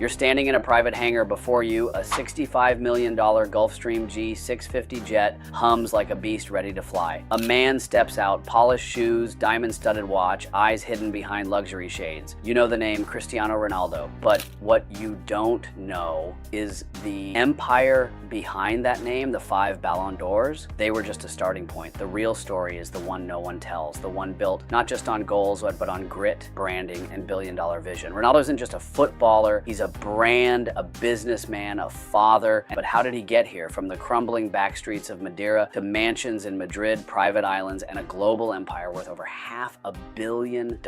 You're standing in a private hangar. Before you, a $65 million Gulfstream G650 jet hums like a beast ready to fly. A man steps out, polished shoes, diamond-studded watch, eyes hidden behind luxury shades. You know the name Cristiano Ronaldo, but what you don't know is the empire behind that name, the 5 Ballon d'Ors. They were just a starting point. The real story is the one no one tells, the one built not just on goals, but on grit, branding, and billion-dollar vision. Ronaldo isn't just a footballer, he's a brand, a businessman, a father. But how did he get here? From the crumbling backstreets of Madeira to mansions in Madrid, private islands, and a global empire worth over $500 million.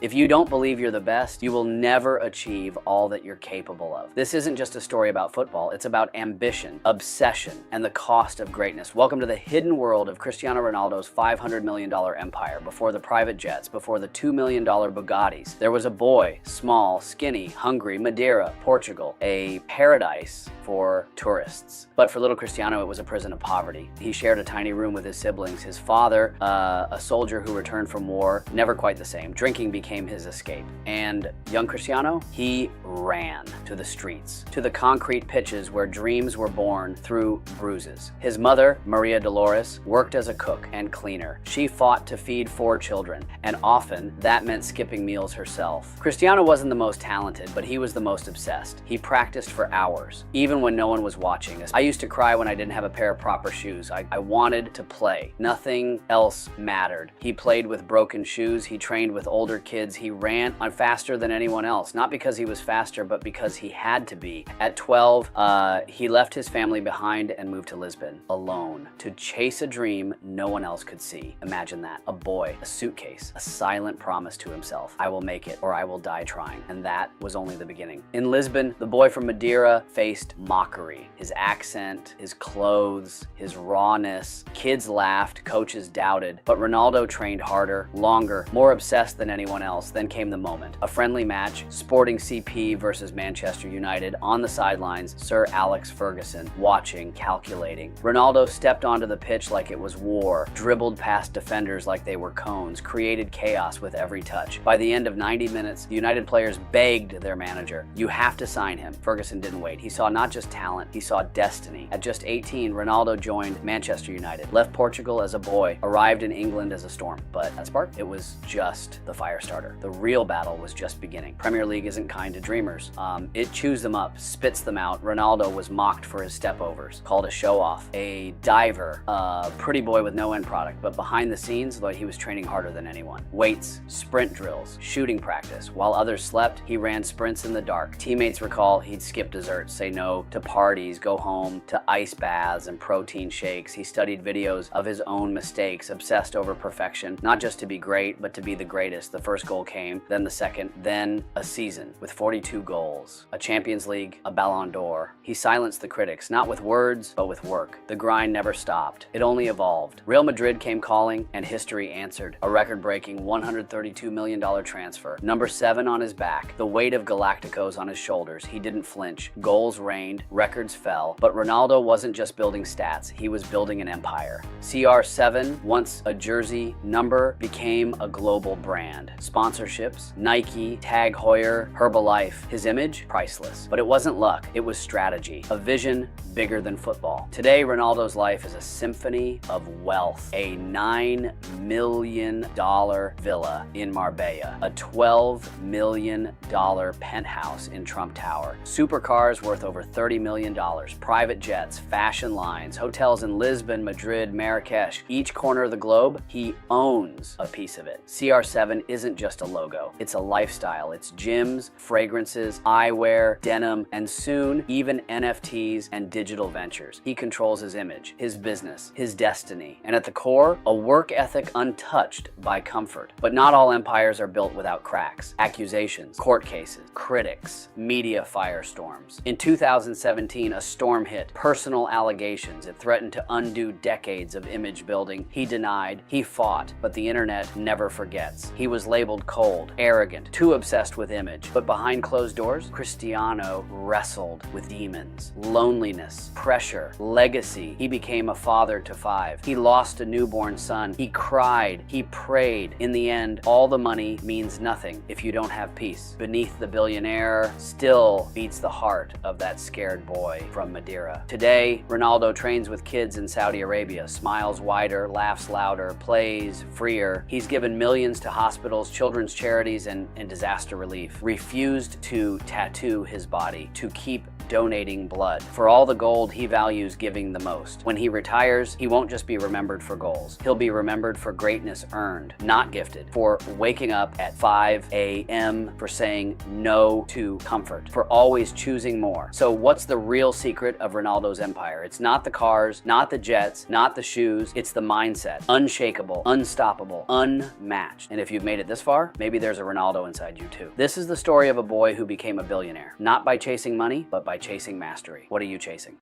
If you don't believe you're the best, you will never achieve all that you're capable of. This isn't just a story about football, it's about ambition, obsession, and the cost of greatness. Welcome to the hidden world of Cristiano Ronaldo's $500 million empire. Before the private jets, before the $2 million Bugattis, there was a boy, small, skinny, hungry, Madeira, Portugal, a paradise for tourists. But for little Cristiano, it was a prison of poverty. He shared a tiny room with his siblings. His father, a soldier who returned from war, never quite the same. Drinking became his escape. And young Cristiano, he ran to the streets, to the concrete pitches where dreams were born through bruises. His mother, Maria Dolores, worked as a cook and cleaner. She fought to feed 4 children, and often that meant skipping meals herself. Cristiano wasn't the most talented, but he was the most obsessed. He practiced for hours, even when no one was watching. I used to cry when I didn't have a pair of proper shoes. I wanted to play. Nothing else mattered. He played with broken shoes. He trained with older kids. He ran on faster than anyone else. Not because he was faster, but because he had to be. At 12, he left his family behind and moved to Lisbon alone to chase a dream no one else could see. Imagine that. A boy, a suitcase, a silent promise to himself. I will make it or I will die trying. And that was only the beginning. In Lisbon, the boy from Madeira faced mockery. His accent, his clothes, his rawness. Kids laughed, coaches doubted, but Ronaldo trained harder, longer, more obsessed than anyone else. Then came the moment. A friendly match, Sporting CP versus Manchester United. On the sidelines, Sir Alex Ferguson, watching, calculating. Ronaldo stepped onto the pitch like it was war, dribbled past defenders like they were cones, created chaos with every touch. By the end of 90 minutes, the United players begged their manager, "You have to sign him." Ferguson didn't wait. He saw not just talent, he saw destiny. At just 18, Ronaldo joined Manchester United, left Portugal as a boy, arrived in England as a storm. But that spark, it was just the fire starter. The real battle was just beginning. Premier League isn't kind to dreamers. It chews them up, spits them out. Ronaldo was mocked for his stepovers, called a show-off, a diver, a pretty boy with no end product. But behind the scenes, though, he was training harder than anyone. Weights, sprint drills, shooting practice. While others slept, he ran sprints in the dark. Teammates recall he'd skip desserts, say no to parties, go home to ice baths and protein shakes. He studied videos of his own mistakes, obsessed over perfection, not just to be great, but to be the greatest. The first goal came, then the second, then a season with 42 goals, a Champions League, a Ballon d'Or. He silenced the critics, not with words, but with work. The grind never stopped. It only evolved. Real Madrid came calling, and history answered. A record-breaking $132 million transfer. Number 7 on his back, the weight of Galacticos on his shoulders. He didn't flinch. Goals rained, records fell. But Ronaldo wasn't just building stats, he was building an empire. CR7, once a jersey number, became a global brand. Sponsorships, Nike, Tag Heuer, Herbalife. His image, priceless. But it wasn't luck, it was strategy. A vision bigger than football. Today, Ronaldo's life is a symphony of wealth. A $9 million villa in Marbella. A $12 million penthouse in Trump Tower. Supercars worth over $30 million. Private jets, fashion lines, hotels in Lisbon, Madrid, Marrakesh. Each corner of the globe, he owns a piece of it. CR7 isn't just a logo. It's a lifestyle. It's gyms, fragrances, eyewear, denim, and soon even NFTs and digital ventures. He controls his image, his business, his destiny. And at the core, a work ethic untouched by comfort. But not all empires are built without cracks, accusations, court cases, critics, media firestorms. In 2017, a storm hit, personal allegations. It threatened to undo decades of image building. He denied, he fought, but the internet never forgets. He was labeled cold, arrogant, too obsessed with image. But behind closed closed doors? Cristiano wrestled with demons, loneliness, pressure, legacy. He became a father to 5. He lost a newborn son. He cried. He prayed. In the end, all the money means nothing if you don't have peace. Beneath the billionaire still beats the heart of that scared boy from Madeira. Today, Ronaldo trains with kids in Saudi Arabia, smiles wider, laughs louder, plays freer. He's given millions to hospitals, children's charities, and disaster relief. Refused to tattoo his body, to keep donating blood. For all the gold, he values giving the most. When he retires, he won't just be remembered for goals. He'll be remembered for greatness earned, not gifted. For waking up at 5 a.m., for saying no to comfort, for always choosing more. So what's the real secret of Ronaldo's empire? It's not the cars, not the jets, not the shoes. It's the mindset. Unshakable, unstoppable, unmatched. And if you've made it this far, maybe there's a Ronaldo inside you too. This is the story of a boy who became a billionaire, not by chasing money, but by chasing mastery. What are you chasing?